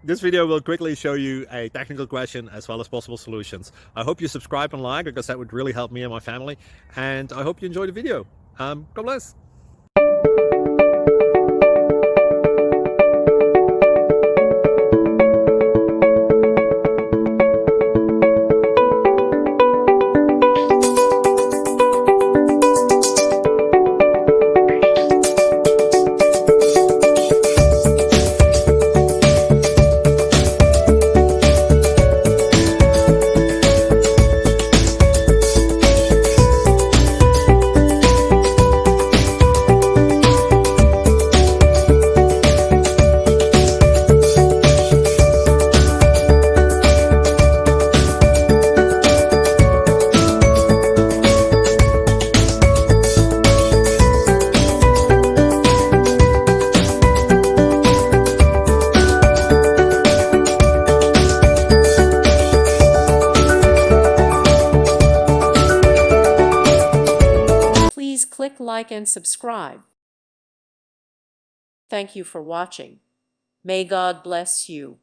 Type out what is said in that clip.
This video will quickly show you a technical question as well as possible solutions. I hope you subscribe and like, because that would really help me and my family. And I hope you enjoy the video. God bless. Please click like and subscribe. Thank you for watching. May God bless you.